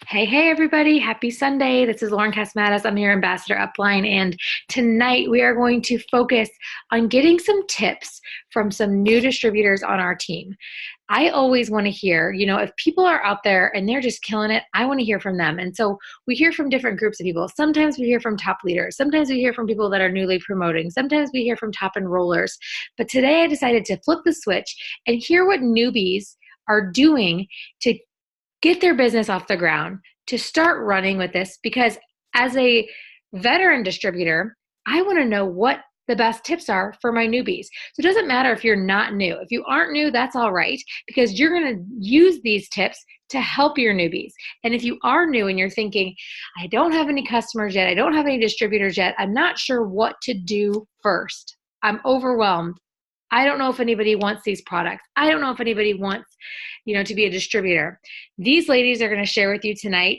Hey, everybody. Happy Sunday. This is Lauren Casmatis. I'm your ambassador upline. And tonight we are going to focus on getting some tips from some new distributors on our team. I always want to hear, if people are out there and they're just killing it, I want to hear from them. And so we hear from different groups of people. Sometimes we hear from top leaders. Sometimes we hear from people that are newly promoting. Sometimes we hear from top enrollers. But today I decided to flip the switch and hear what newbies are doing to get their business off the ground, to start running with this, because as a veteran distributor, I want to know what the best tips are for my newbies. So it doesn't matter if you're not new. If you aren't new, that's all right, because you're going to use these tips to help your newbies. And if you are new and you're thinking, I don't have any customers yet, I don't have any distributors yet, I'm not sure what to do first, I'm overwhelmed, I don't know if anybody wants these products, I don't know if anybody wants, to be a distributor. These ladies are going to share with you tonight.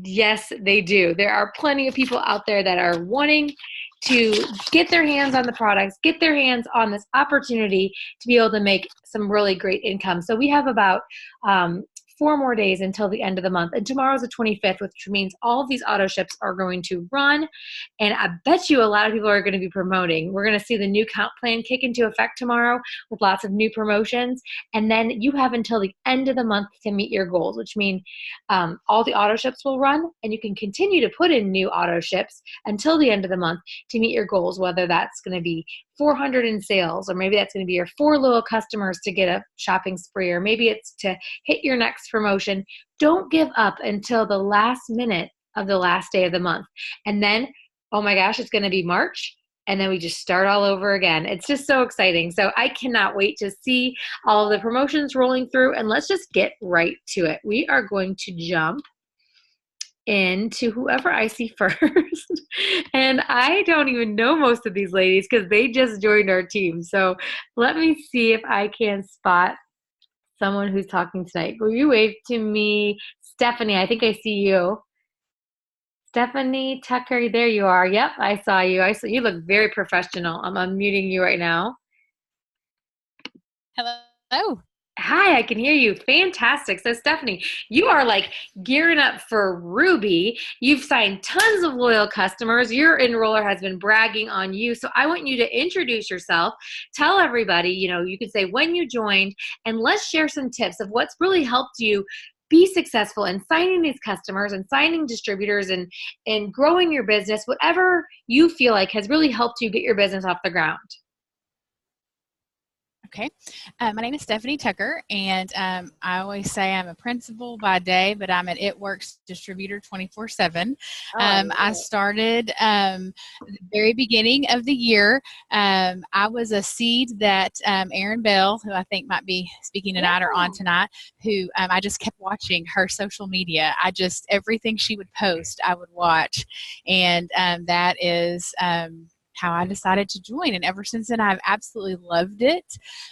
Yes, they do. There are plenty of people out there that are wanting to get their hands on the products, get their hands on this opportunity to be able to make some really great income. So we have about 4 more days until the end of the month. And tomorrow's the 25th, which means all of these auto ships are going to run. And I bet you a lot of people are going to be promoting. We're going to see the new comp plan kick into effect tomorrow with lots of new promotions. And then you have until the end of the month to meet your goals, which means all the auto ships will run, and you can continue to put in new auto ships until the end of the month to meet your goals, whether that's going to be 400 in sales, or maybe that's going to be your 4 loyal customers to get a shopping spree, or maybe it's to hit your next promotion. Don't give up until the last minute of the last day of the month. And then, oh my gosh, it's going to be March. And then we just start all over again. It's just so exciting. So I cannot wait to see all of the promotions rolling through. And let's just get right to it. We are going to jump into whoever I see first. And I don't even know most of these ladies because they just joined our team. So let me see if I can spot someone who's talking tonight. Will you wave to me? Stephanie, I think I see you. Stephanie Tucker, there you are. Yep, I saw you. You look very professional. I'm unmuting you right now. Hello. Hi, I can hear you. Fantastic. So Stephanie, you are like gearing up for Ruby. You've signed tons of loyal customers. Your enroller has been bragging on you. So I want you to introduce yourself. Tell everybody, you could say when you joined, and let's share some tips of what's really helped you be successful in signing these customers and signing distributors and growing your business, whatever you feel like has really helped you get your business off the ground. Okay. My name is Stephanie Tucker, and I always say I'm a principal by day, but I'm an It Works distributor 24/7. I started the very beginning of the year. I was a seed that Erin Bell, who I think might be speaking tonight or on tonight, who I just kept watching her social media. Everything she would post, I would watch. And that is how I decided to join. And ever since then, I've absolutely loved it.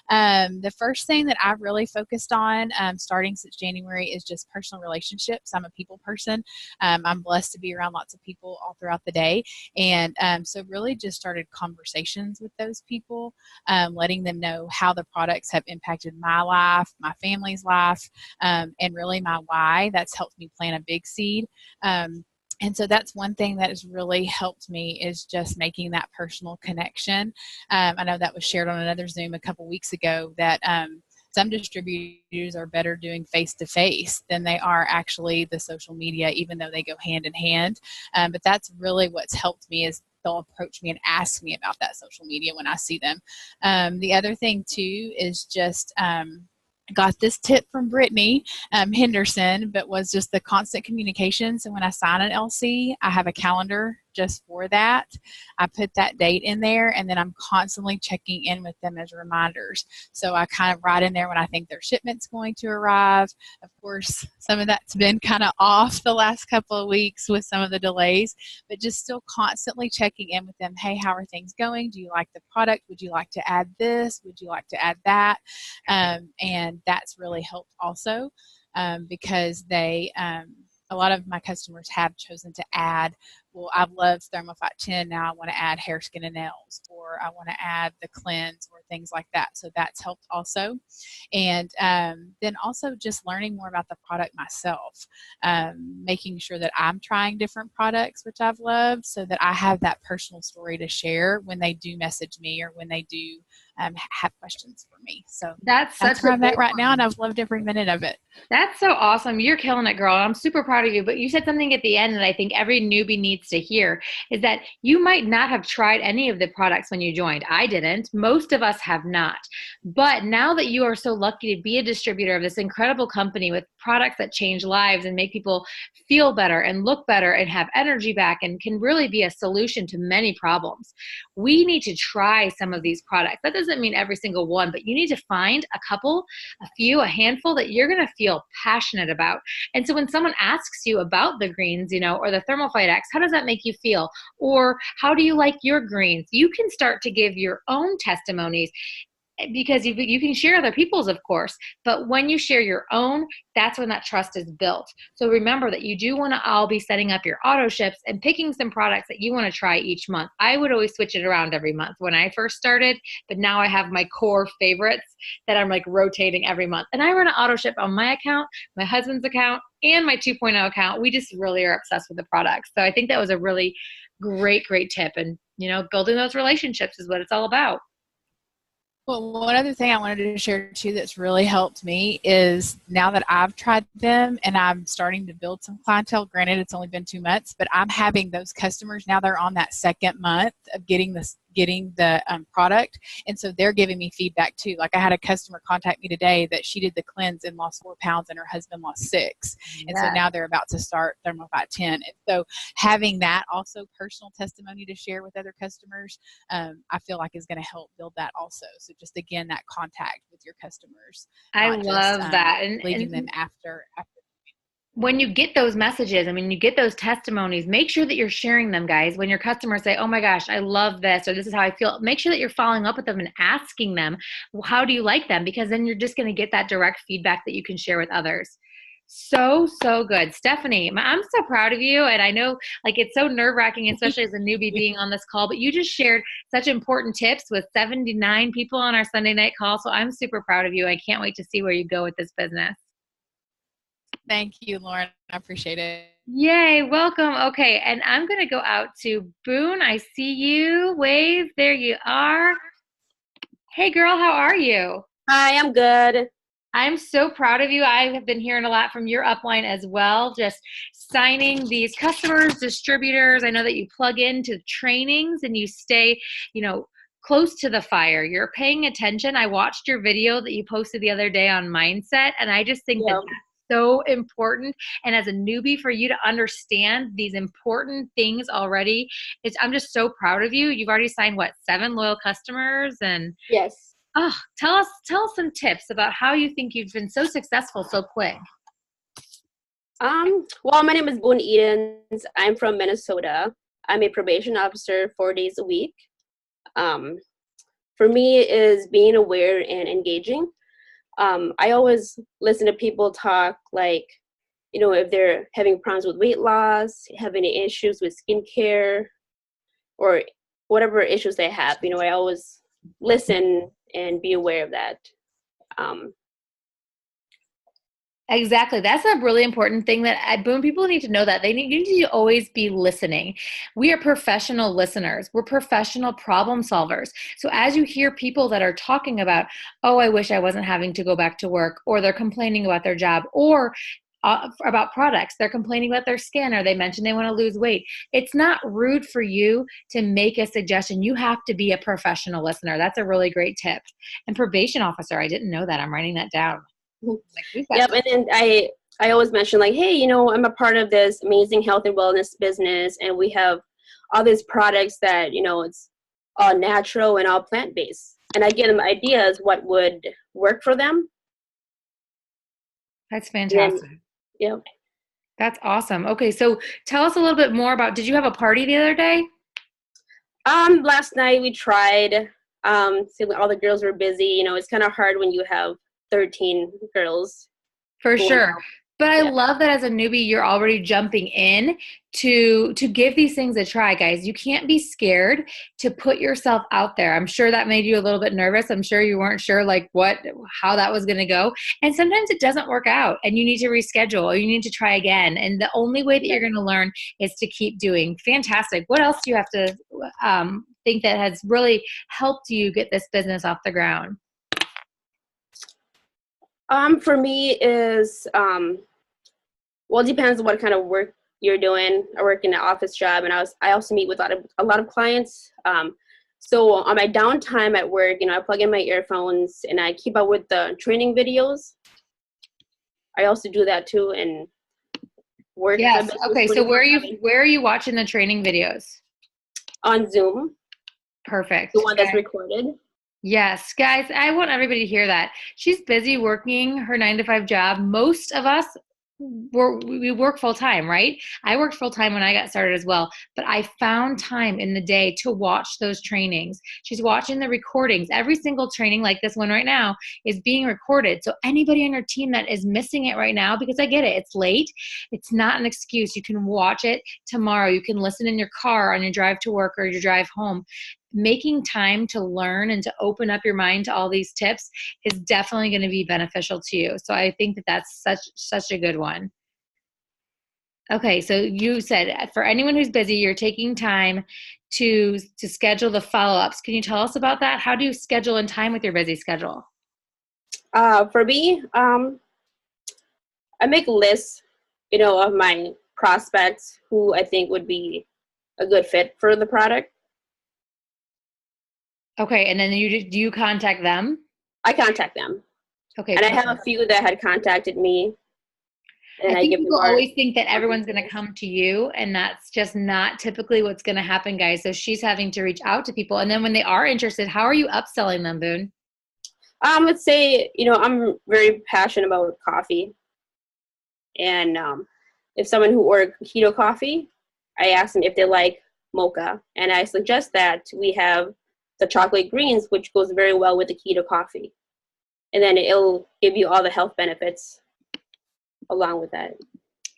The first thing that I've really focused on starting since January is just personal relationships. I'm a people person. I'm blessed to be around lots of people all throughout the day. And so really just started conversations with those people, letting them know how the products have impacted my life, my family's life, and really my why. That's helped me plant a big seed. And so that's one thing that has really helped me is just making that personal connection. I know that was shared on another Zoom a couple weeks ago that some distributors are better doing face-to-face than they are actually the social media, even though they go hand in hand. But that's really what's helped me is they'll approach me and ask me about that social media when I see them. The other thing, too, is just got this tip from Brittany Henderson, but was just the constant communication. So when I sign an LC, I have a calendar just for that. I put that date in there, and then I'm constantly checking in with them as reminders. So I kind of write in there when I think their shipment's going to arrive. Of course, some of that's been kind of off the last couple of weeks with some of the delays, but just still constantly checking in with them. Hey, how are things going? Do you like the product? Would you like to add this? Would you like to add that? And that's really helped also because a lot of my customers have chosen to add well, I've loved Thermofite 10. Now I want to add hair, skin, and nails, or I want to add the cleanse or things like that. So that's helped also. And then also just learning more about the product myself, making sure that I'm trying different products, which I've loved, so that I have that personal story to share when they do message me or when they do have questions for me. So That's that's such where a I'm good at right now, one. and I've loved every minute of it. That's so awesome. You're killing it, girl. I'm super proud of you. But you said something at the end that I think every newbie needs to hear is that you might not have tried any of the products when you joined. I didn't. Most of us have not. But now that you are so lucky to be a distributor of this incredible company with products that change lives and make people feel better and look better and have energy back and can really be a solution to many problems, we need to try some of these products. That doesn't mean every single one, but you need to find a couple, a few, a handful that you're going to feel passionate about. And so when someone asks you about the greens, or the Thermophyte X, how does that make you feel? Or how do you like your greens? You can start to give your own testimonies because you can share other people's, of course, but when you share your own, that's when that trust is built. So remember that you do want to all be setting up your auto ships and picking some products that you want to try each month. I would always switch it around every month when I first started, but now I have my core favorites that I'm like rotating every month. And I run an auto ship on my account, my husband's account, and my 2.0 account. We just really are obsessed with the products. So I think that was a really great tip. And, building those relationships is what it's all about. Well, one other thing I wanted to share too that's really helped me is now that I've tried them and I'm starting to build some clientele. Granted, it's only been 2 months, but I'm having those customers now. They're on that second month of getting the product, and so they're giving me feedback too. Like I had a customer contact me today that she did the cleanse and lost 4 pounds, and her husband lost 6, and so now they're about to start Thermophyte 10. And so having that also personal testimony to share with other customers, I feel like is going to help build that also. So just again, that contact with your customers, I not just love that. And leaving them after. when you get those messages, you get those testimonies, make sure that you're sharing them, guys. When your customers say, oh my gosh, I love this, or this is how I feel, make sure that you're following up with them and asking them, well, how do you like them? Because then you're just going to get that direct feedback that you can share with others. So good. Stephanie, I'm so proud of you. And I know it's so nerve wracking, especially as a newbie being on this call, but you just shared such important tips with 79 people on our Sunday night call. So I'm super proud of you. I can't wait to see where you go with this business. Thank you, Lauren. I appreciate it. Yay, welcome. Okay, and I'm going to go out to Boone. I see you. Wave. There you are. Hey, girl, how are you? Hi, I'm good. I'm so proud of you. I have been hearing a lot from your upline as well, just signing these customers, distributors. I know that you plug into trainings and you stay, close to the fire. You're paying attention. I watched your video that you posted the other day on mindset, and I just think that that's so important. And as a newbie, for you to understand these important things already, I'm just so proud of you. You've already signed 7 loyal customers, and Yes. tell us some tips about how you think you've been so successful so quick. Well, my name is Boone Edens. I'm from Minnesota. I'm a probation officer 4 days a week. For me, it is being aware and engaging. I always listen to people talk if they're having problems with weight loss, have any issues with skincare, or whatever issues they have. I always listen and be aware of that. Exactly. That's a really important thing that Boone people need to know, that you need to always be listening. We are professional listeners. We're professional problem solvers. So as you hear people that are talking about, oh, I wish I wasn't having to go back to work, or they're complaining about their job, or about products, they're complaining about their skin, or they mention they want to lose weight. It's not rude for you to make a suggestion. You have to be a professional listener. That's a really great tip. And probation officer, I didn't know that. I'm writing that down. Yep, and then I always mention hey, I'm a part of this amazing health and wellness business, and we have all these products that it's all natural and all plant-based, and I give them ideas what would work for them. That's fantastic. Yep. That's awesome. Okay, so tell us a little bit more about, did you have a party the other day? Last night we tried. All the girls were busy. It's kind of hard when you have 13 girls. For sure. But I love that as a newbie, you're already jumping in to give these things a try, guys. You can't be scared to put yourself out there. I'm sure that made you a little bit nervous. I'm sure you weren't sure like how that was going to go. And sometimes it doesn't work out and you need to reschedule or you need to try again. And the only way that you're going to learn is to keep doing. Fantastic. What else do you have to think that has really helped you get this business off the ground? For me is, well, it depends on what kind of work you're doing. I work in an office job, and I also meet with a lot of clients. So on my downtime at work, I plug in my earphones and I keep up with the training videos. I also do that too, and work. Yes. Okay. So where are you watching the training videos? On Zoom. Perfect. The one that's recorded. Yes, guys, I want everybody to hear that. She's busy working her 9-to-5 job. Most of us, we work full time, right? I worked full time when I got started as well, but I found time in the day to watch those trainings. She's watching the recordings. Every single training like this one right now is being recorded. So anybody on your team that is missing it right now, because I get it, it's late. It's not an excuse. You can watch it tomorrow. You can listen in your car on your drive to work or your drive home. Making time to learn and to open up your mind to all these tips is definitely going to be beneficial to you. So I think that that's such a good one. Okay, so you said for anyone who's busy, you're taking time to schedule the follow-ups. Can you tell us about that? How do you schedule in time with your busy schedule? For me, I make lists, of my prospects who I think would be a good fit for the product. Okay, and then do you contact them? I contact them. Okay. And I have a few that had contacted me. And I think people always think that everyone's going to come to you, and that's just not typically what's going to happen, guys. So she's having to reach out to people. And then when they are interested, how are you upselling them, Boone? Let's say, I'm very passionate about coffee. And if someone who ordered keto coffee, I ask them if they like mocha. And I suggest that we have the chocolate greens, which goes very well with the keto coffee. And then it'll give you all the health benefits along with that.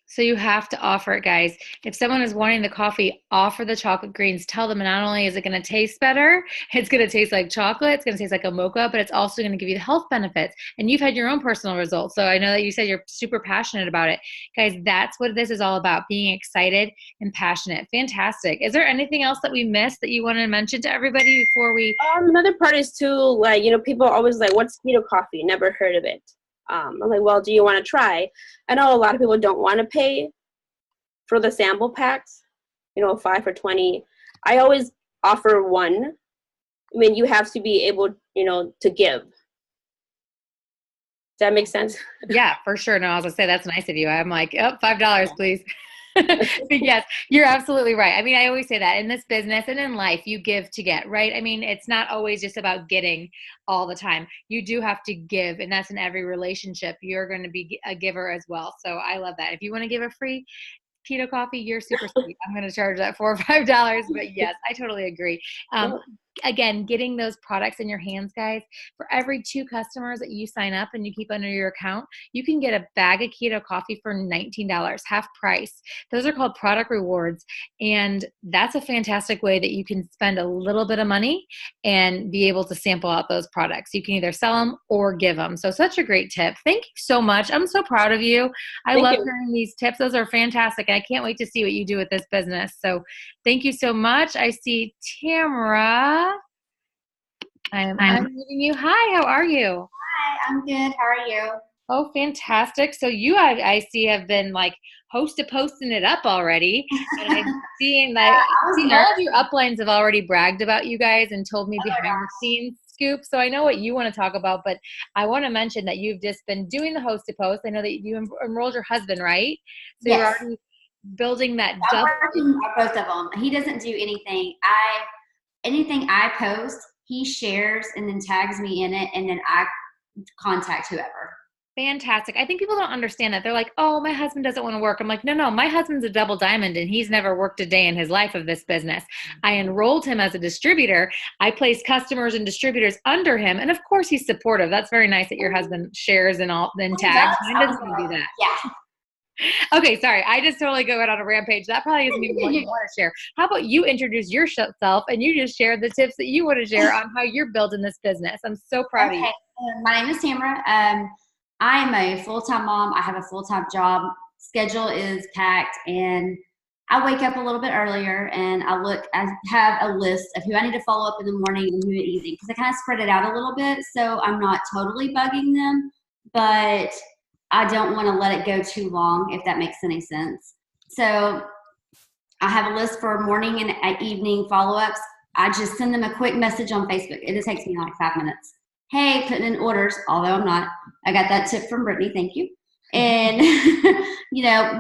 So you have to offer it, guys. If someone is wanting the coffee, offer the chocolate greens. Tell them not only is it going to taste better, it's going to taste like chocolate, it's going to taste like a mocha, but it's also going to give you the health benefits. And you've had your own personal results. So I know that you said you're super passionate about it. Guys, that's what this is all about, being excited and passionate. Fantastic. Is there anything else that we missed that you want to mention to everybody before we? Another part is too, like, people are always like, what's keto coffee? Never heard of it. I'm like, well, do you want to try? I know a lot of people don't want to pay for the sample packs, 5 for $20. I always offer one. I mean, you have to be able, to give. Does that make sense? Yeah, for sure. No, I was going to say, that's nice of you. I'm like, oh, $5, please. But yes, you're absolutely right. I mean, I always say that in this business and in life, you give to get, right? I mean, it's not always just about getting all the time. You do have to give, and that's in every relationship. You're going to be a giver as well. So I love that. If you want to give a free keto coffee, you're super sweet. I'm going to charge that $4 or $5, but yes, I totally agree. Again, getting those products in your hands, guys. For every 2 customers that you sign up and you keep under your account, you can get a bag of keto coffee for $19, half price. Those are called product rewards, and that's a fantastic way that you can spend a little bit of money and be able to sample out those products. You can either sell them or give them. So such a great tip. Thank you so much. I'm so proud of you. I love hearing these tips. Those are fantastic, and I can't wait to see what you do with this business. So thank you so much. I see Tamara. I'm meeting you. Hi, how are you? Hi, I'm good. How are you? Oh, fantastic. So you, I see, have been like posting it up already. And I'm seeing that all of your uplines have already bragged about you guys and told me behind the scenes scoop. So I know what you want to talk about, but I want to mention that you've just been doing the host to post. I know that you enrolled your husband, right? So yes. You're already building that. I'm working on both of them. He doesn't do anything. Anything I post, he shares and then tags me in it, and then I contact whoever. Fantastic. I think people don't understand that. They're like, oh, my husband doesn't want to work. I'm like, no, my husband's a double diamond, and he's never worked a day in his life of this business. I enrolled him as a distributor. I placed customers and distributors under him. And of course, he's supportive. That's very nice that your husband shares and all, then tags. Mine doesn't do that. Yeah. Okay, sorry. I just totally go out on a rampage. That probably isn't even what you want to share. How about you introduce yourself and you just share the tips that you want to share on how you're building this business? I'm so proud of you. My name is Tamara. I am a full-time mom. I have a full-time job. Schedule is packed, and I wake up a little bit earlier, and I have a list of who I need to follow up in the morning and who in the evening, because I kind of spread it out a little bit, so I'm not totally bugging them, but I don't want to let it go too long, if that makes any sense. So I have a list for morning and evening follow-ups. I just send them a quick message on Facebook. It takes me like 5 minutes. Hey, putting in orders, although I'm not. I got that tip from Brittany, thank you. And,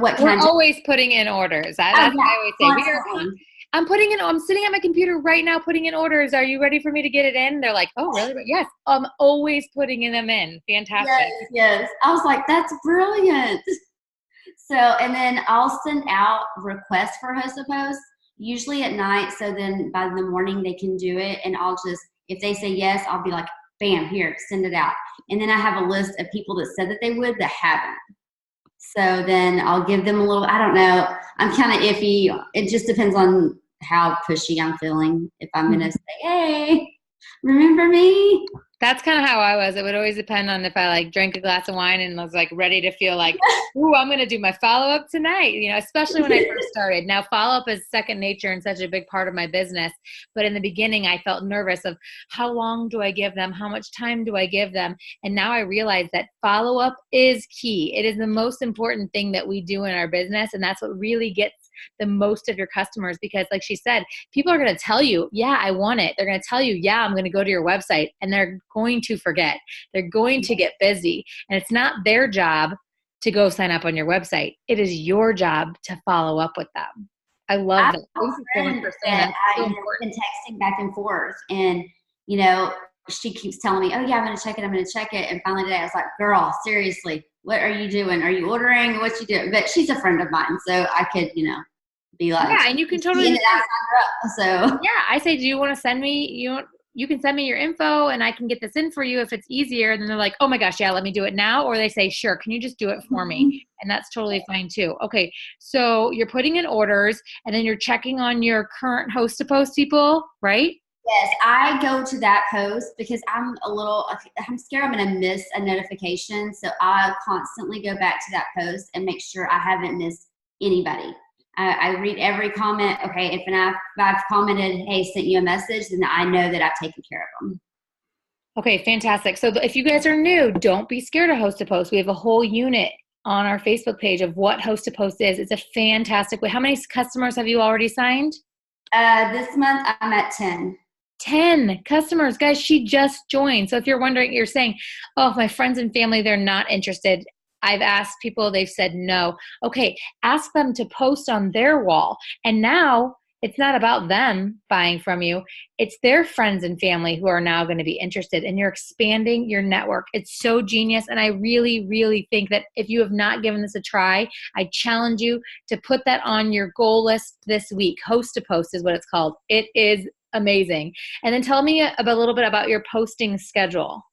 what can I do? We're always putting in orders. That's what I always say. I'm sitting at my computer right now putting in orders. Are you ready for me to get it in? They're like, oh, really? Yes, I'm always putting them in. Fantastic. Yes. I was like, that's brilliant. So, and then I'll send out requests for host to post, usually at night. So then by the morning they can do it. And if they say yes, I'll be like, bam, here, send it out. And then I have a list of people that said that they would that haven't. So then I'll give them a little, I don't know. I'm kind of iffy. It just depends on how pushy I'm feeling. If I'm going to say, hey, remember me? That's kind of how I was. It would always depend on if I drank a glass of wine and was ready to feel like, ooh, I'm going to do my follow-up tonight, especially when I first started. Now, follow-up is second nature and such a big part of my business. But in the beginning, I felt nervous of how long do I give them? How much time do I give them? And now I realize that follow-up is key. It is the most important thing that we do in our business. And that's what really gets the most of your customers, because like she said, people are going to tell you, yeah, I want it. They're going to tell you, yeah, I'm going to go to your website, and they're going to forget. They're going to get busy, and it's not their job to go sign up on your website. It is your job to follow up with them. I love that. Thank you so much for saying that. I've been texting back and forth, and she keeps telling me, oh yeah, I'm going to check it. And finally today I was like, girl, seriously, what are you doing? Are you ordering? What you doing? But she's a friend of mine, so I could, be like, yeah, and you can totally. So yeah, I say, do you want to send me? You can send me your info, and I can get this in for you if it's easier. And then they're like, oh my gosh, yeah, let me do it now. Or they say, sure, can you just do it for me? And that's totally fine too. Okay, so you're putting in orders, and then you're checking on your current host to post people, right? Yes, I go to that post because I'm scared I'm going to miss a notification. So I constantly go back to that post and make sure I haven't missed anybody. I read every comment. Okay, if I've commented, hey, sent you a message, then I know that I've taken care of them. Okay, fantastic. So if you guys are new, don't be scared of host to post. We have a whole unit on our Facebook page of what host to post is. It's a fantastic way. How many customers have you already signed? This month I'm at 10. 10 customers. Guys, she just joined. So if you're wondering, you're saying, oh, my friends and family, they're not interested. I've asked people, they've said no. Okay, ask them to post on their wall. And now it's not about them buying from you. It's their friends and family who are now going to be interested, and you're expanding your network. It's so genius. And I really, really think that if you have not given this a try, I challenge you to put that on your goal list this week. Host to post is what it's called. It is amazing. And then tell me a little bit about your posting schedule.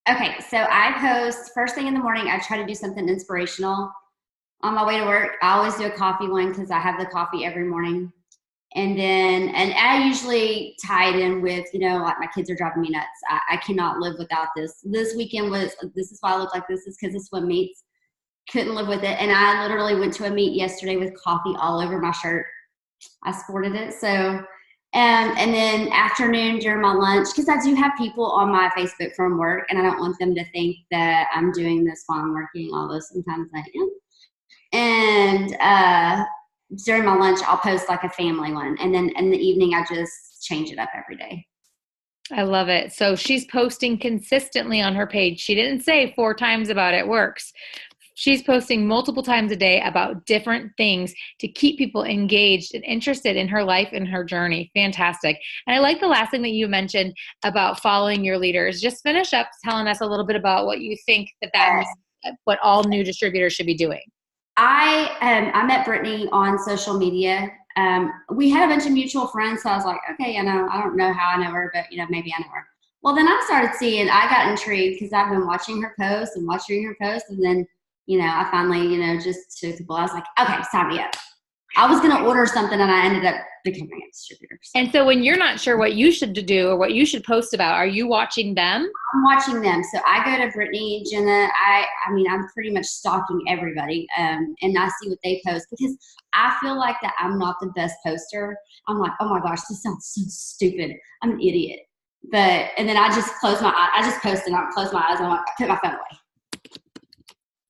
Okay, so I post first thing in the morning. I try to do something inspirational. On my way to work, I always do a coffee one because I have the coffee every morning. And I usually tie it in with, like my kids are driving me nuts. I cannot live without this. This weekend this is why I look like this, is because of swim meets. Couldn't live with it. And I literally went to a meet yesterday with coffee all over my shirt. I sported it. So and then afternoon during my lunch, because I do have people on my Facebook from work, and I don't want them to think that I'm doing this while I'm working, although sometimes I am. And during my lunch, I'll post like a family one. And then in the evening, I just change it up every day. I love it. So she's posting consistently on her page. She didn't say 4 times about it works. She's posting multiple times a day about different things to keep people engaged and interested in her life and her journey. Fantastic. And I like the last thing that you mentioned about following your leaders. Just finish up telling us a little bit about what you think that means, what all new distributors should be doing. I met Brittany on social media. We had a bunch of mutual friends, so I was like, okay, I don't know how I know her, but maybe I know her. Well, then I started seeing, I got intrigued because I've been watching her post, and then I finally, just took the ball. I was like, okay, sign me up. I was going to order something and I ended up becoming a distributor. So. And so when you're not sure what you should do or what you should post about, are you watching them? I'm watching them. So I go to Brittany, Jenna. I'm pretty much stalking everybody, and I see what they post because I feel like that I'm not the best poster. I'm like, oh my gosh, this sounds so stupid. I'm an idiot. And then I just close my eyes. I just post and I close my eyes and I put my phone away.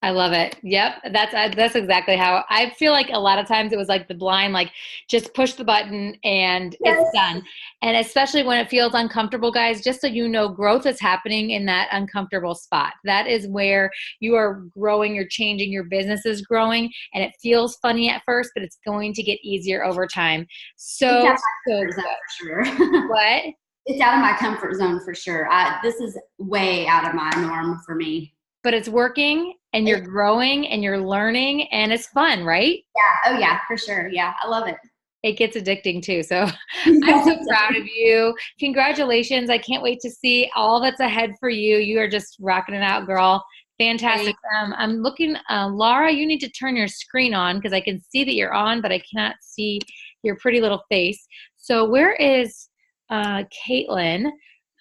I love it. Yep. That's exactly how I feel. Like a lot of times it was like the blind, like just push the button and it's done. And especially when it feels uncomfortable, guys, just so you know, growth is happening in that uncomfortable spot. That is where you are growing, you're changing, your business is growing, and it feels funny at first, but it's going to get easier over time. So good. For sure. What? It's out of my comfort zone for sure. This is way out of my norm for me. But it's working and you're growing and you're learning and it's fun, right? Yeah. Oh yeah, for sure. Yeah. I love it. It gets addicting too. So I'm so proud of you. Congratulations. I can't wait to see all that's ahead for you. You are just rocking it out, girl. Fantastic. I'm looking, Laura, you need to turn your screen on because I can see that you're on, but I cannot see your pretty little face. So where is Caitlin?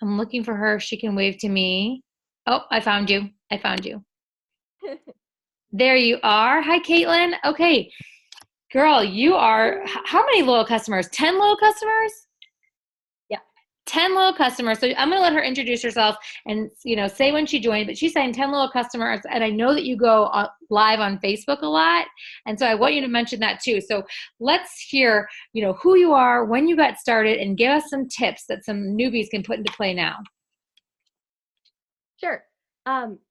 I'm looking for her. She can wave to me. Oh, I found you. There you are. Hi, Caitlin. Okay. Girl, you are, how many loyal customers? 10 loyal customers? Yeah. 10 loyal customers. So I'm going to let her introduce herself and, say when she joined, but she's saying 10 loyal customers. And I know that you go live on Facebook a lot. And so I want you to mention that too. So let's hear, who you are, when you got started, and give us some tips that some newbies can put into play now. Sure.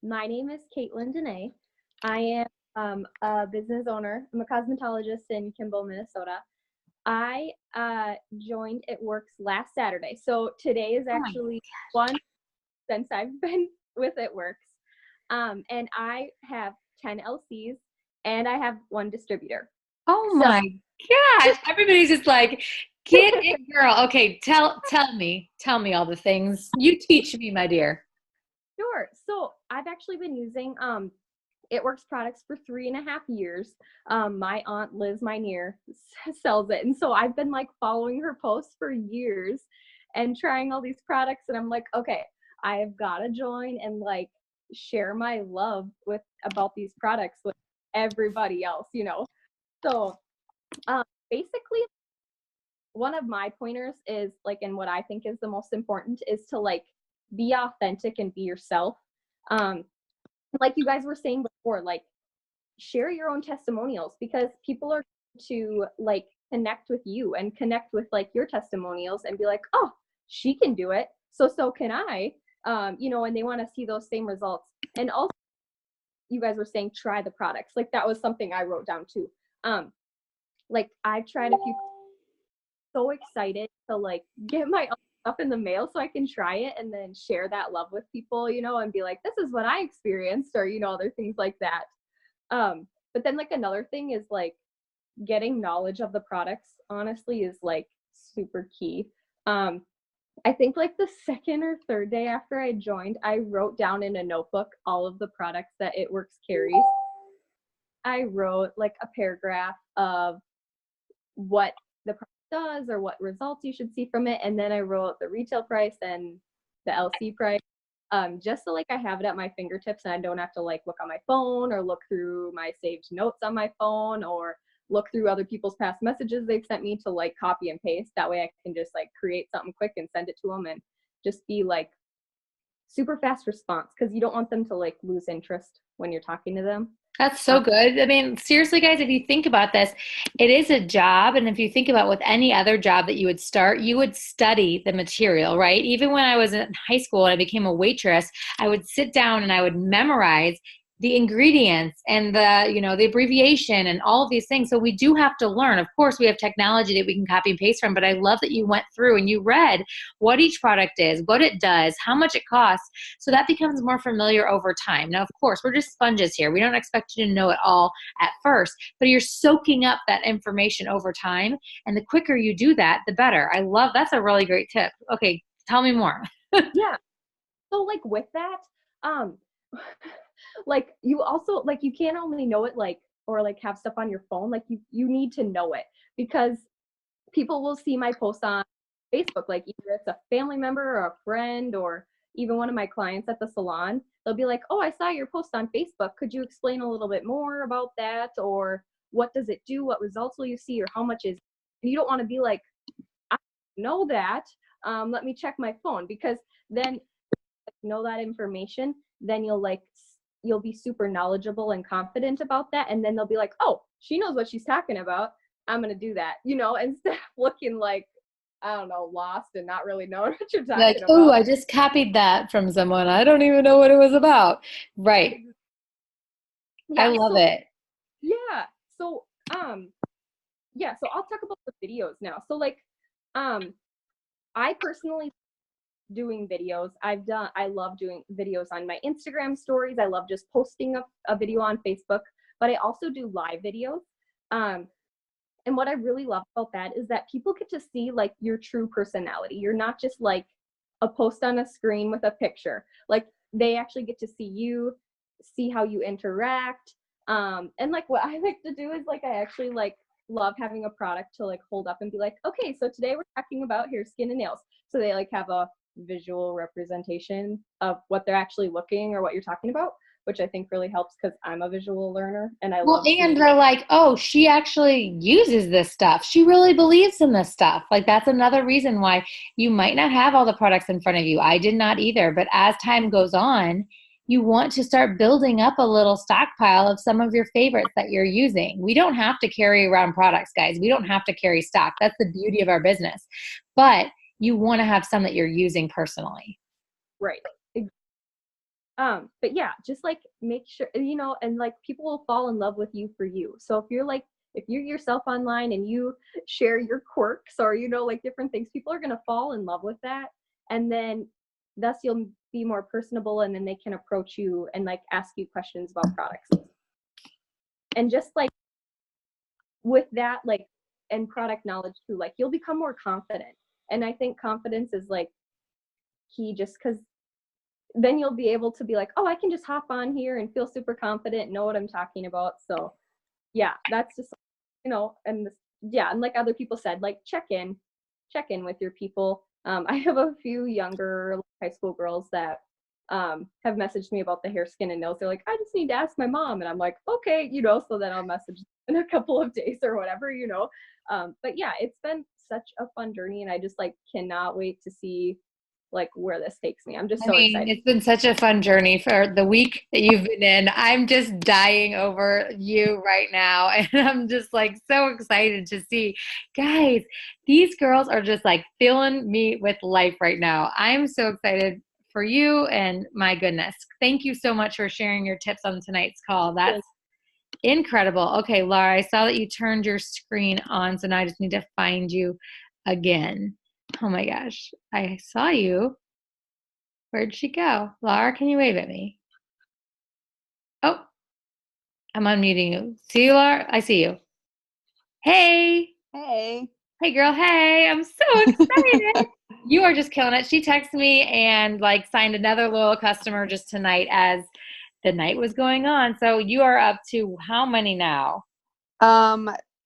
My name is Caitlin Dene. I am a business owner. I'm a cosmetologist in Kimball, Minnesota. I joined It Works last Saturday. So today is actually one since I've been with It Works. And I have 10 LCs and I have 1 distributor. Oh my gosh. Everybody's just like, get it, girl. Okay, tell me all the things. You teach me, my dear. Sure. So I've actually been using It Works products for 3.5 years. My aunt Liz Minear sells it. And so I've been like following her posts for years and trying all these products. And I'm like, okay, I have got to join and like share my love about these products with everybody else, So basically, one of my pointers is like, and what I think is the most important is to like be authentic and be yourself. Like you guys were saying before, like share your own testimonials because people are to like connect with you and connect with like your testimonials and be like, oh, she can do it. So can I, and they want to see those same results. And also you guys were saying, try the products. Like that was something I wrote down too. Like I've tried a few, so excited to like get my up in the mail so I can try it and then share that love with people, and be like, this is what I experienced, or, other things like that. But then like another thing is like getting knowledge of the products, honestly, is like super key. I think like the second or third day after I joined, I wrote down in a notebook all of the products that It Works carries. I wrote like a paragraph of what the product does or what results you should see from it, and then I wrote the retail price and the LC price, just so like I have it at my fingertips and I don't have to like look on my phone or look through my saved notes on my phone or look through other people's past messages they've sent me to like copy and paste. That way I can just like create something quick and send it to them and just be like super fast response, because you don't want them to like lose interest when you're talking to them. That's so good. I mean, seriously, guys, if you think about this, it is a job. And if you think about with any other job that you would start, you would study the material, right? Even when I was in high school and I became a waitress, I would sit down and I would memorize the ingredients and the abbreviation and all of these things. So we do have to learn. Of course, we have technology that we can copy and paste from, but I love that you went through and you read what each product is, what it does, how much it costs. So that becomes more familiar over time. Now, of course, we're just sponges here. We don't expect you to know it all at first, but you're soaking up that information over time. And the quicker you do that, the better. I love, that's a really great tip. Okay, tell me more. Yeah. So like with that, like you also like you can't only know it like or like have stuff on your phone, like you need to know it, because people will see my post on Facebook, like either it's a family member or a friend or even one of my clients at the salon. They'll be like, oh, I saw your post on Facebook, could you explain a little bit more about that, or what does it do, what results will you see, or how much is, and you don't want to be like, I know that, let me check my phone, because then know that information, then you'll be super knowledgeable and confident about that, and then they'll be like, oh, she knows what she's talking about, I'm gonna do that, instead of looking like, I don't know, lost and not really knowing what you're talking Like, about. oh, I just copied that from someone. I don't even know what it was about. Right. Yeah, I love it. Yeah. So so I'll talk about the videos now. So like I personally doing videos. I love doing videos on my Instagram stories. I love just posting a video on Facebook, but I also do live videos. And what I really love about that is that people get to see like your true personality. You're not just like a post on a screen with a picture. Like they actually get to see you, see how you interact. And like what I like to do is like I actually like love having a product to like hold up and be like, okay, so today we're talking about hair, skin, and nails. So they like have a visual representation of what they're actually looking or what you're talking about, which I think really helps because I'm a visual learner and I Well, love and seeing. they're like, oh, she actually uses this stuff. She really believes in this stuff. Like that's another reason why you might not have all the products in front of you. I did not either. But as time goes on, you want to start building up a little stockpile of some of your favorites that you're using. We don't have to carry around products, guys. We don't have to carry stock. That's the beauty of our business. But you want to have some that you're using personally. Right. But yeah, just like make sure, and like people will fall in love with you for you. So if you're yourself online and you share your quirks or, like different things, people are going to fall in love with that. And then thus you'll be more personable, and then they can approach you and like ask you questions about products. And just like with that, like, and product knowledge too, like you'll become more confident. And I think confidence is like key, just because then you'll be able to be like, oh, I can just hop on here and feel super confident, know what I'm talking about. So yeah, that's just, and and like other people said, like check in with your people. I have a few younger high school girls that have messaged me about the hair, skin, and nails. They're like, I just need to ask my mom. And I'm like, okay, so then I'll message in a couple of days or whatever, But yeah, it's been such a fun journey, and I just like cannot wait to see like where this takes me. I'm just so excited. It's been such a fun journey for the week that you've been in. I'm just dying over you right now. And I'm just like so excited to see, guys, these girls are just like filling me with life right now. I'm so excited for you, and my goodness. Thank you so much for sharing your tips on tonight's call. That's incredible. Okay, Laura, I saw that you turned your screen on, so now I just need to find you again. Oh my gosh, I saw you. Where'd she go? Laura, can you wave at me? Oh, I'm unmuting you. See you, Laura? I see you. Hey. Hey. Hey, girl. Hey, I'm so excited. You are just killing it. She texted me and like signed another loyal customer just tonight as the night was going on. So you are up to how many now?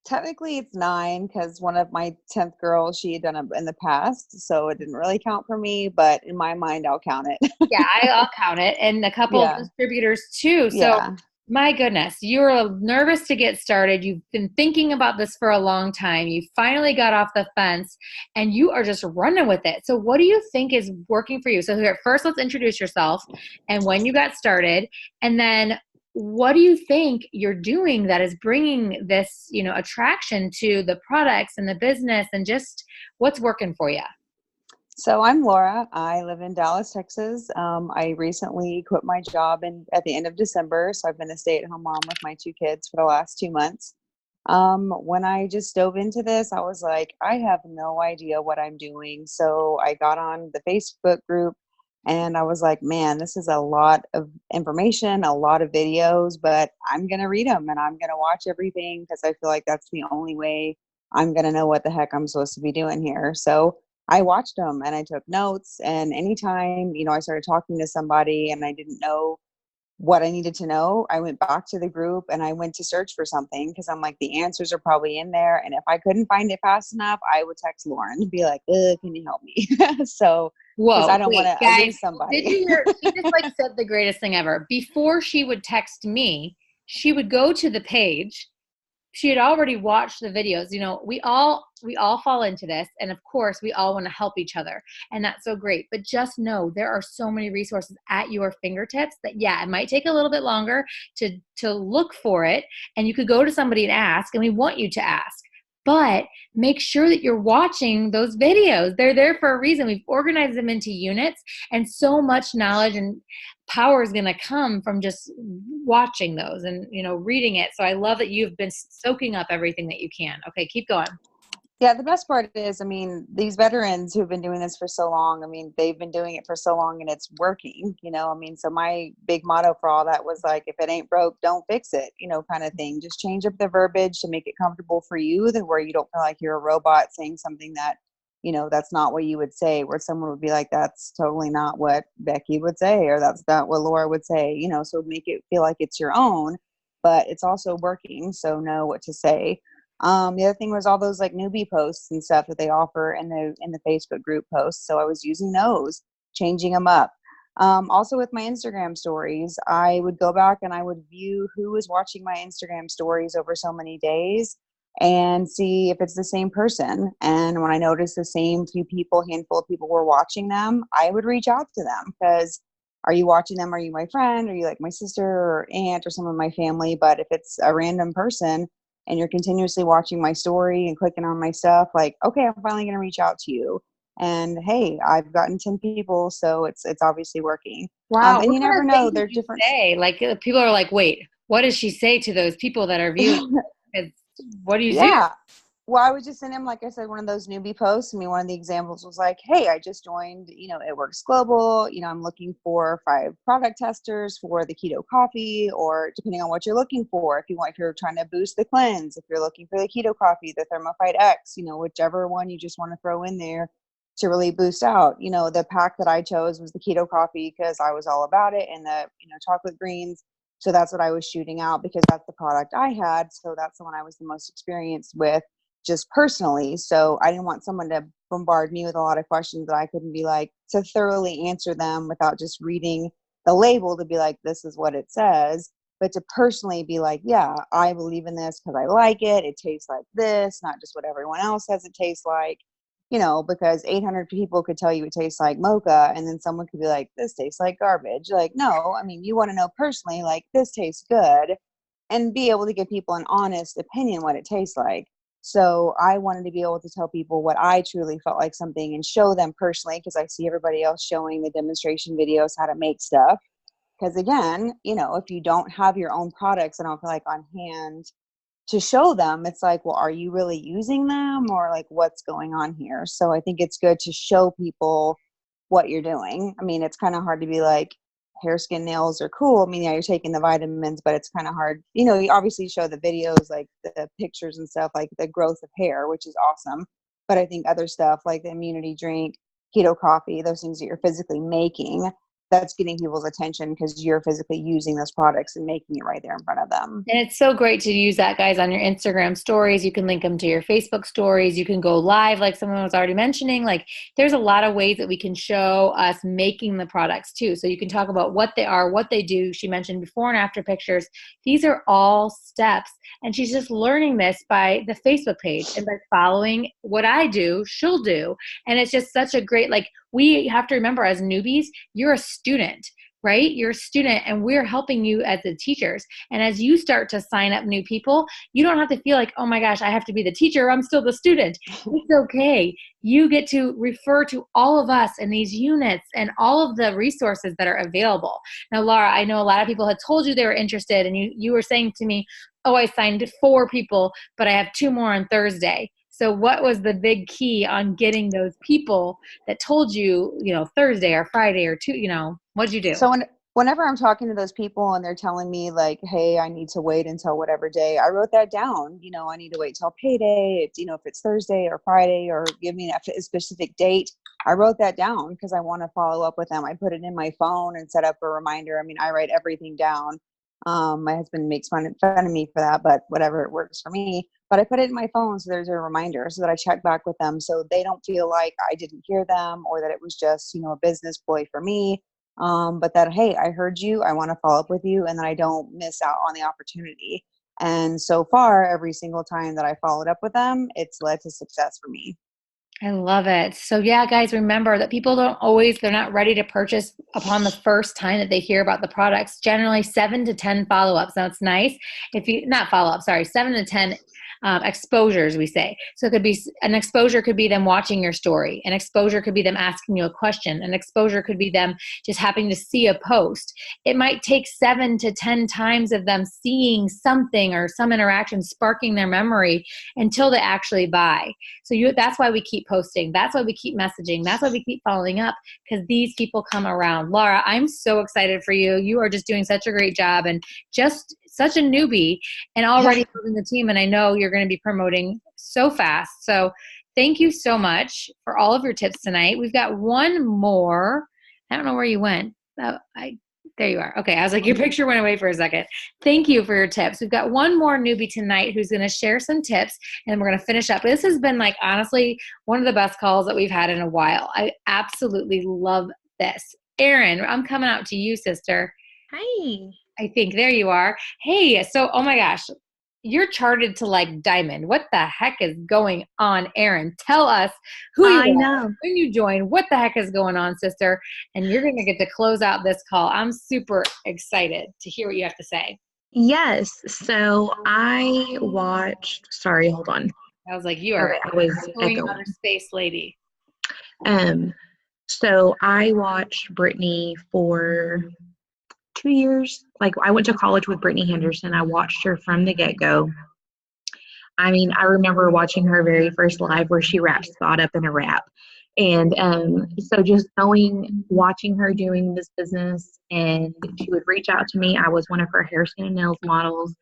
Technically it's 9 because one of my 10th girls, she had done it in the past, so it didn't really count for me, but in my mind I'll count it. Yeah, I'll count it. And a couple of distributors too. So my goodness, you're nervous to get started. You've been thinking about this for a long time. You finally got off the fence and you are just running with it. So what do you think is working for you? So here, first, let's introduce yourself and when you got started. And then what do you think you're doing that is bringing this, attraction to the products and the business, and just what's working for you? So I'm Laura. I live in Dallas, Texas. I recently quit my job at the end of December, so I've been a stay-at-home mom with my 2 kids for the last 2 months. When I just dove into this, I was like, I have no idea what I'm doing. So I got on the Facebook group and I was like, man, this is a lot of information, a lot of videos, but I'm going to read them and I'm going to watch everything because I feel like that's the only way I'm going to know what the heck I'm supposed to be doing here. So I watched them and I took notes, and anytime, I started talking to somebody and I didn't know what I needed to know, I went back to the group and I went to search for something because I'm like, the answers are probably in there. And if I couldn't find it fast enough, I would text Lauren and be like, can you help me? So, because Whoa, I don't want to guys, lose somebody. did you hear? She just like said the greatest thing ever. Before she would text me, she would go to the page. She had already watched the videos. You know, we all fall into this, and of course we all want to help each other, and that's so great. But just know there are so many resources at your fingertips that, yeah, it might take a little bit longer to look for it, and you could go to somebody and ask, and we want you to ask. But make sure that you're watching those videos. They're there for a reason. We've organized them into units, and so much knowledge and power is going to come from just watching those and, you know, reading it. So I love that you've been soaking up everything that you can. Okay, keep going. Yeah, the best part is, I mean, these veterans who've been doing this for so long, I mean, they've been doing it for so long and it's working, you know, I mean, so my big motto for all that was like, if it ain't broke, don't fix it, you know, kind of thing. Just change up the verbiage to make it comfortable for you, then where you don't feel like you're a robot saying something that, you know, that's not what you would say, where someone would be like, that's totally not what Becky would say, or that's not what Laura would say, you know, so make it feel like it's your own, but it's also working. So know what to say. The other thing was all those like newbie posts and stuff that they offer in the Facebook group posts. So I was using those, changing them up. Also with my Instagram stories, I would go back and I would view who was watching my Instagram stories over so many days and see if it's the same person. And when I noticed the same few people, handful of people were watching them, I would reach out to them because are you watching them? Are you my friend? Are you like my sister or aunt or someone in my family? But if it's a random person, and you're continuously watching my story and clicking on my stuff, like, okay, I'm finally going to reach out to you. And hey, I've gotten 10 people, so it's obviously working. Wow. And What you kind never of know, things they're did you different. say? Like people are like, wait, what does she say to those people that are viewing? What do you do? Yeah. Well, I would just send him, like I said, one of those newbie posts. I mean, one of the examples was like, hey, I just joined, you know, It Works Global. You know, I'm looking for 5 product testers for the keto coffee, or depending on what you're looking for. If you're trying to boost the cleanse, if you're looking for the keto coffee, the Thermophyte X, you know, whichever one you just want to throw in there to really boost out. You know, the pack that I chose was the keto coffee because I was all about it, and the, you know, chocolate greens. So that's what I was shooting out because that's the product I had. So that's the one I was the most experienced with, just personally. So I didn't want someone to bombard me with a lot of questions that I couldn't be like to thoroughly answer them without just reading the label to be like, this is what it says, but to personally be like, yeah, I believe in this because I like it. It tastes like this, not just what everyone else says it tastes like, you know, because 800 people could tell you it tastes like mocha. And then someone could be like, this tastes like garbage. Like, no, I mean, you want to know personally, like, this tastes good, and be able to give people an honest opinion what it tastes like. So I wanted to be able to tell people what I truly felt like something and show them personally, because I see everybody else showing the demonstration videos how to make stuff. Because again, you know, if you don't have your own products, I don't feel like on hand to show them, it's like, well, are you really using them, or like what's going on here? So I think it's good to show people what you're doing. I mean, it's kind of hard to be like, hair, skin, nails are cool. I mean, yeah, you're taking the vitamins, but it's kind of hard. You know, you obviously show the videos, like the pictures and stuff, like the growth of hair, which is awesome. But I think other stuff like the immunity drink, keto coffee, those things that you're physically making, that's getting people's attention because you're physically using those products and making it right there in front of them. And it's so great to use that, guys, on your Instagram stories. You can link them to your Facebook stories. You can go live, like someone was already mentioning. Like, there's a lot of ways that we can show us making the products too. So you can talk about what they are, what they do. She mentioned before and after pictures. These are all steps. And she's just learning this by the Facebook page and by following what I do, she'll do. And it's just such a great, like, we have to remember as newbies, you're a student, right? You're a student, and we're helping you as the teachers. And as you start to sign up new people, you don't have to feel like, oh my gosh, I have to be the teacher. I'm still the student. It's okay. You get to refer to all of us in these units and all of the resources that are available. Now, Laura, I know a lot of people had told you they were interested, and you were saying to me, oh, I signed 4 people, but I have 2 more on Thursday. So what was the big key on getting those people that told you, you know, Thursday or Friday or 2, you know, what'd you do? So whenever I'm talking to those people and they're telling me like, hey, I need to wait until whatever day, I wrote that down. I need to wait till payday. It's, if it's Thursday or Friday, or give me a specific date. I wrote that down because I want to follow up with them. I put it in my phone and set up a reminder. I mean, I write everything down. My husband makes fun of me for that, but whatever, it works for me. But I put it in my phone so there's a reminder so that I check back with them so they don't feel like I didn't hear them or that it was just, a business ploy for me. But that, hey, I heard you, I want to follow up with you, and that I don't miss out on the opportunity. And so far, every single time that I followed up with them, it's led to success for me. I love it. So yeah, guys, remember that people they're not ready to purchase upon the first time that they hear about the products. Generally 7 to 10 follow-ups. Now it's nice if you, not follow-up, sorry, 7 to 10 exposures, we say. So it could be, an exposure could be them watching your story. An exposure could be them asking you a question. An exposure could be them just happening to see a post. It might take 7 to 10 times of them seeing something or some interaction sparking their memory until they actually buy. So that's why we keep posting. That's why we keep messaging. That's why we keep following up, because these people come around. Laura, I'm so excited for you. You are just doing such a great job and just such a newbie and already building the team. And I know you're going to be promoting so fast. So thank you so much for all of your tips tonight. We've got one more. I don't know where you went. There you are. Okay. I was like, your picture went away for a second. Thank you for your tips. We've got one more newbie tonight who's going to share some tips, and we're going to finish up. This has been, like, honestly, one of the best calls that we've had in a while. I absolutely love this. Erin, I'm coming out to you, sister. Hi. I think there you are. Hey, so, oh my gosh, you're charted to like diamond. What the heck is going on, Erin? Tell us who you are, when you joined, what the heck is going on, sister? And you're going to get to close out this call. I'm super excited to hear what you have to say. Yes. So I watched, sorry, hold on. I was like, you are I was going outer space lady. So I watched Brittany for 2 years. Like, I went to college with Brittany Henderson. I watched her from the get-go. I mean, I remember watching her very first live where she wrapped Scott up in a wrap. And so just watching her doing this business, and she would reach out to me. I was one of her hair, skin, and nails models.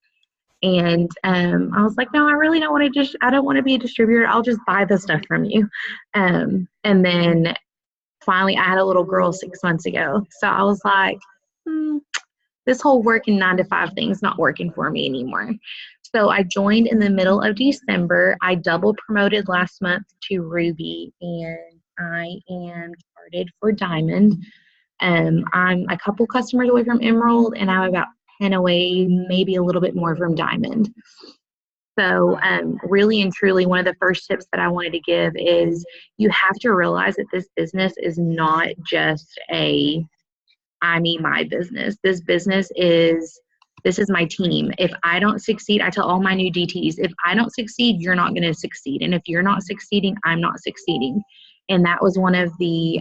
And I was like, no, I really don't want to I don't want to be a distributor. I'll just buy the stuff from you. And then finally I had a little girl 6 months ago. So I was like, this whole working 9 to 5 thing's not working for me anymore. So I joined in the middle of December. I double promoted last month to Ruby, and I am charted for Diamond. I'm a couple customers away from Emerald, and I'm about 10 away, maybe a little bit more from Diamond. So really and truly, one of the first tips that I wanted to give is you have to realize that this business is not just my business. This is my team. If I don't succeed, I tell all my new DTs, if I don't succeed, you're not going to succeed. And if you're not succeeding, I'm not succeeding. And that was one of the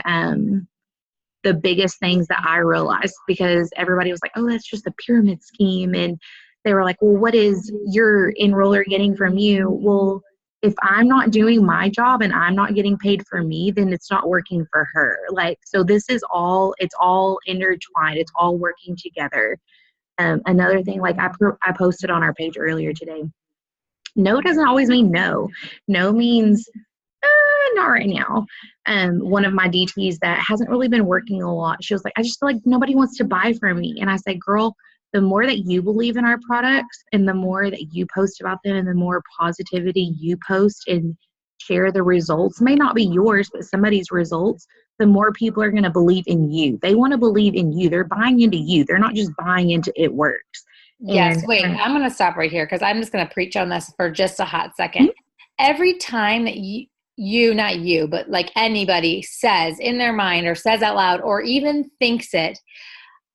biggest things that I realized, because everybody was like, oh, that's just a pyramid scheme. And they were like, well, what is your enroller getting from you? Well, if I'm not doing my job and I'm not getting paid for me, then it's not working for her. Like, so it's all intertwined. It's all working together. Another thing, like I posted on our page earlier today, no doesn't always mean no. No means not right now. One of my DTs that hasn't really been working a lot, she was like, I just feel like nobody wants to buy from me. And I said, girl, the more that you believe in our products and the more that you post about them and the more positivity you post and share the results, may not be yours, but somebody's results, the more people are going to believe in you. They want to believe in you. They're buying into you. They're not just buying into it works. Yes. And, wait, I'm going to stop right here because I'm just going to preach on this for just a hot second. Every time that not you, but like anybody says in their mind or says out loud or even thinks it,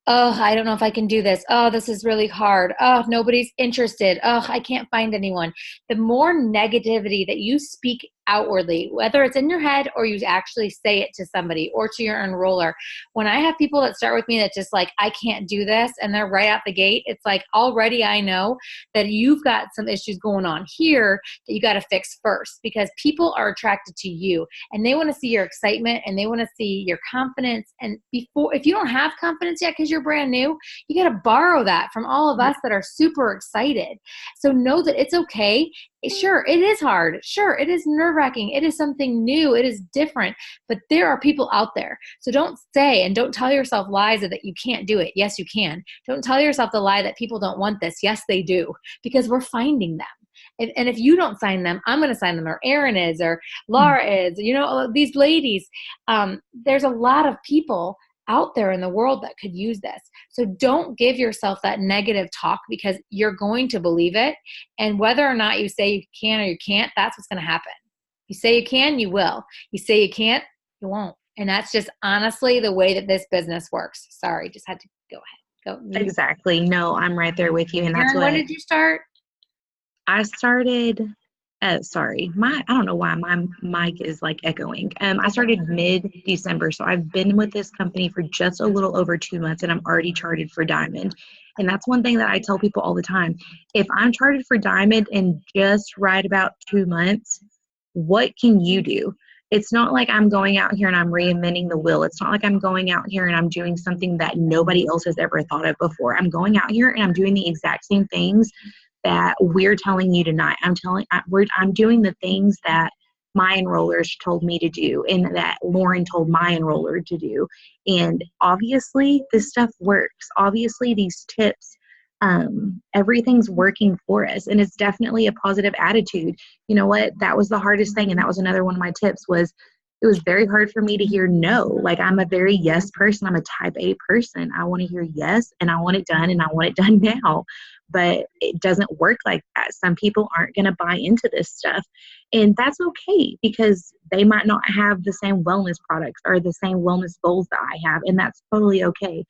oh, I don't know if I can do this. Oh, this is really hard. Oh, nobody's interested. Oh, I can't find anyone. The more negativity that you speak outwardly, whether it's in your head or you actually say it to somebody or to your enroller. When I have people that start with me that just like, I can't do this, and they're right out the gate, it's like already I know that you've got some issues going on here that you got to fix first, because people are attracted to you and they want to see your excitement and they want to see your confidence. And before, if you don't have confidence yet because you're brand new, you got to borrow that from all of us that are super excited. So know that it's okay. Sure, it is hard. Sure, it is nerve-wracking. It is something new. It is different. But there are people out there. So don't say and don't tell yourself lies that you can't do it. Yes, you can. Don't tell yourself the lie that people don't want this. Yes, they do. Because we're finding them. And if you don't sign them, I'm going to sign them, or Erin is, or Laura is, you know, these ladies. There's a lot of people out there in the world that could use this. So don't give yourself that negative talk, because you're going to believe it. And whether or not you say you can or you can't, that's what's going to happen. You say you can, you will. You say you can't, you won't. And that's just honestly the way that this business works. Sorry, just had to go ahead. Go. Exactly. No, I'm right there with you. And that's Erin, when did you start? I started, sorry, I don't know why my mic is like echoing. I started mid-December, so I've been with this company for just a little over 2 months, and I'm already charted for Diamond. And that's one thing that I tell people all the time. If I'm charted for Diamond in just right about 2 months, what can you do? It's not like I'm going out here and I'm reinventing the wheel. It's not like I'm going out here and I'm doing something that nobody else has ever thought of before. I'm going out here and I'm doing the exact same things that we're telling you tonight. I'm doing the things that my enrollers told me to do and that Lauren told my enroller to do. And obviously this stuff works. Obviously these tips, everything's working for us, and it's definitely a positive attitude. You know what? That was the hardest thing. And that was another one of my tips was it was very hard for me to hear no. Like, I'm a very yes person. I'm a type A person. I want to hear yes, and I want it done, and I want it done now. But it doesn't work like that. Some people aren't going to buy into this stuff. And that's okay, because they might not have the same wellness products or the same wellness goals that I have. And that's totally okay.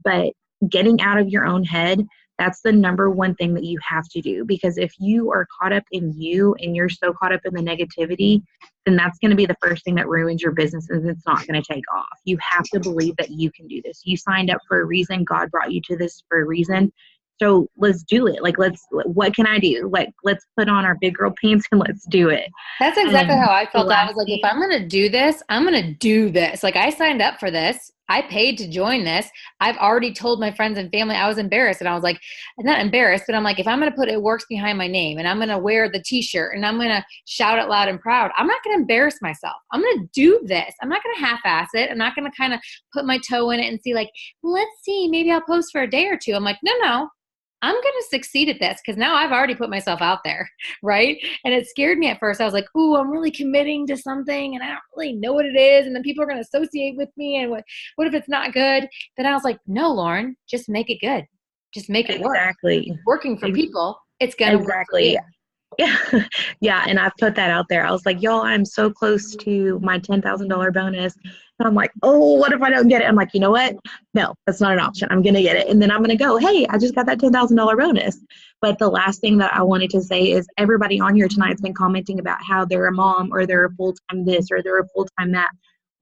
But getting out of your own head, that's the number one thing that you have to do. Because if you are caught up in you and you're so caught up in the negativity, then that's going to be the first thing that ruins your business, and it's not going to take off. You have to believe that you can do this. You signed up for a reason. God brought you to this for a reason. So let's do it. Like, what can I do? Like, let's put on our big girl pants and let's do it. That's exactly how I felt. I was like, if I'm going to do this, I'm going to do this. Like, I signed up for this. I paid to join this. I've already told my friends and family. I was embarrassed, and I was like, not embarrassed, but I'm like, if I'm going to put It Works behind my name, and I'm going to wear the t-shirt, and I'm going to shout it loud and proud, I'm not going to embarrass myself. I'm going to do this. I'm not going to half-ass it. I'm not going to kind of put my toe in it and see like, let's see, maybe I'll post for a day or two. I'm like, no. I'm going to succeed at this, because now I've already put myself out there, right? And it scared me at first. I was like, ooh, I'm really committing to something, and I don't really know what it is, and then people are going to associate with me, and what if it's not good? Then I was like, no, Lauren, just make it good. Just make it work. Exactly. It's working for people. It's going to work for you. Yeah. Yeah. And I've put that out there. I was like, y'all, I'm so close to my $10,000 bonus. And I'm like, oh, what if I don't get it? I'm like, you know what? No, that's not an option. I'm going to get it. And then I'm going to go, hey, I just got that $10,000 bonus. But the last thing that I wanted to say is everybody on here tonight's been commenting about how they're a mom, or they're a full-time this, or they're a full-time that.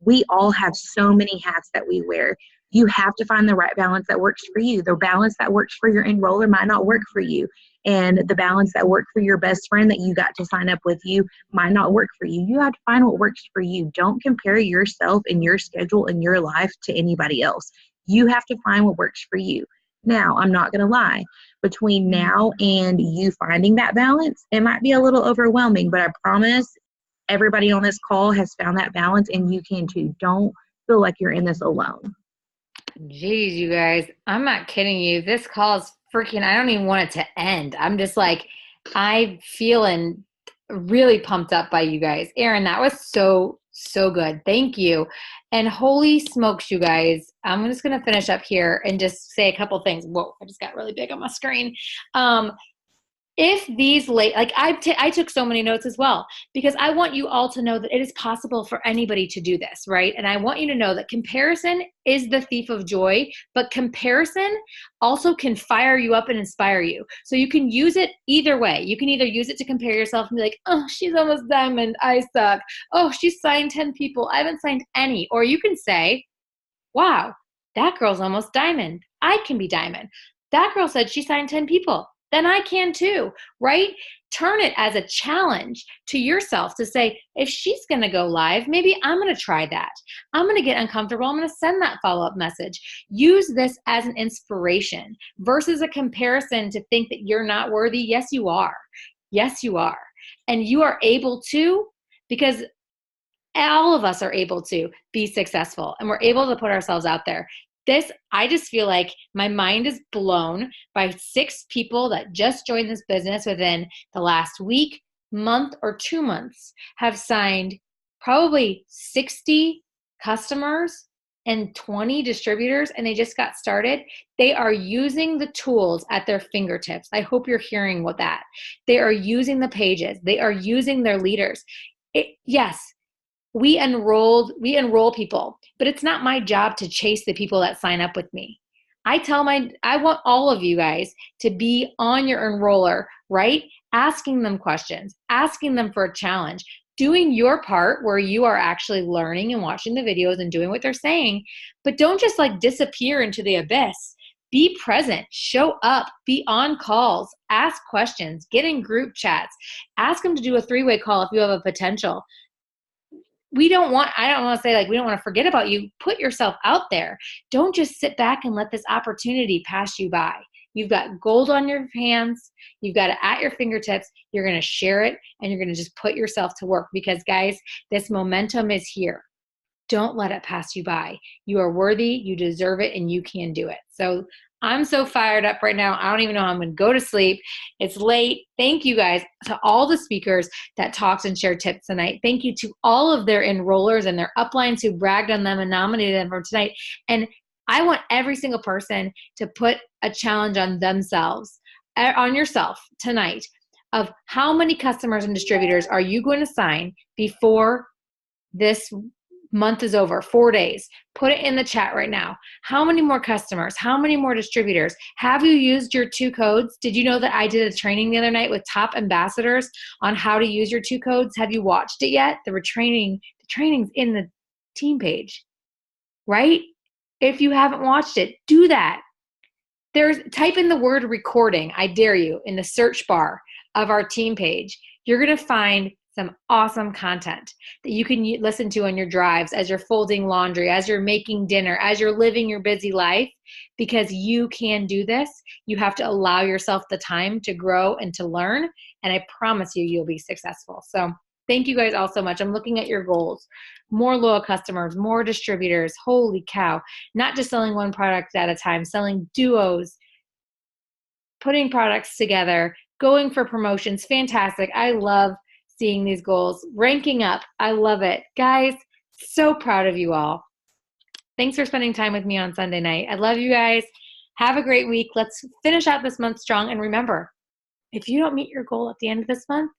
We all have so many hats that we wear. You have to find the right balance that works for you. The balance that works for your enroller might not work for you. And the balance that worked for your best friend that you got to sign up with you might not work for you. You have to find what works for you. Don't compare yourself and your schedule and your life to anybody else. You have to find what works for you. Now, I'm not going to lie. Between now and you finding that balance, it might be a little overwhelming, but I promise everybody on this call has found that balance, and you can too. Don't feel like you're in this alone. Jeez, you guys, I'm not kidding you. This call is freaking, I don't even want it to end. I'm just like, I'm feeling really pumped up by you guys. Erin, that was so good. Thank you. And holy smokes, you guys, I'm just going to finish up here and just say a couple things. Whoa, I just got really big on my screen. if these like I took so many notes as well, because I want you all to know that it is possible for anybody to do this, right? And I want you to know that comparison is the thief of joy, but comparison also can fire you up and inspire you. So you can use it either way. You can either use it to compare yourself and be like, oh, she's almost diamond, I suck. Oh, she's signed 10 people, I haven't signed any. Or you can say, wow, that girl's almost diamond, I can be diamond. That girl said she signed 10 people, then I can too, right? Turn it as a challenge to yourself to say, if she's going to go live, maybe I'm going to try that. I'm going to get uncomfortable. I'm going to send that follow-up message. Use this as an inspiration versus a comparison to think that you're not worthy. Yes, you are. Yes, you are. And you are able to, because all of us are able to be successful, and we're able to put ourselves out there. I just feel like my mind is blown by 6 people that just joined this business within the last week, month, or 2 months, have signed probably 60 customers and 20 distributors, and they just got started. They are using the tools at their fingertips. I hope you're hearing what that. They are using the pages. They are using their leaders. Yes, we enroll people, but it's not my job to chase the people that sign up with me. I want all of you guys to be on your enroller, right? Asking them questions, asking them for a challenge, doing your part where you are actually learning and watching the videos and doing what they're saying, but don't just like disappear into the abyss. Be present, show up, be on calls, ask questions, get in group chats, ask them to do a 3-way call if you have a potential. I don't want to say like we don't want to forget about you. Put yourself out there. Don't just sit back and let this opportunity pass you by. You've got gold on your hands. You've got it at your fingertips. You're going to share it, and you're going to just put yourself to work, because guys, this momentum is here. Don't let it pass you by. You are worthy, you deserve it, and you can do it. So I'm so fired up right now. I don't even know how I'm going to go to sleep. It's late. Thank you guys to all the speakers that talked and shared tips tonight. Thank you to all of their enrollers and their uplines who bragged on them and nominated them for tonight. And I want every single person to put a challenge on themselves, on yourself tonight, of how many customers and distributors are you going to sign before this month is over, 4 days. Put it in the chat right now. How many more customers? How many more distributors? Have you used your 2 codes? Did you know that I did a training the other night with top ambassadors on how to use your 2 codes? Have you watched it yet? The training's in the team page, right? If you haven't watched it, do that. Type in the word recording, I dare you, in the search bar of our team page. You're going to find some awesome content that you can listen to on your drives, as you're folding laundry, as you're making dinner, as you're living your busy life, because you can do this. You have to allow yourself the time to grow and to learn, and I promise you, you'll be successful. So thank you guys all so much. I'm looking at your goals. More loyal customers, more distributors. Holy cow. Not just selling one product at a time, selling duos, putting products together, going for promotions. Fantastic. I love seeing these goals. Ranking up. I love it. Guys, so proud of you all. Thanks for spending time with me on Sunday night. I love you guys. Have a great week. Let's finish out this month strong. And remember, if you don't meet your goal at the end of this month,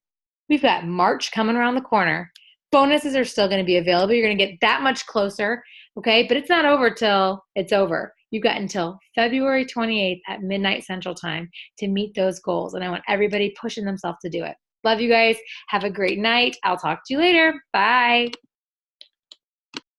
we've got March coming around the corner. Bonuses are still going to be available. You're going to get that much closer, okay? But it's not over till it's over. You've got until February 28th at midnight Central Time to meet those goals. And I want everybody pushing themselves to do it. Love you guys. Have a great night. I'll talk to you later. Bye.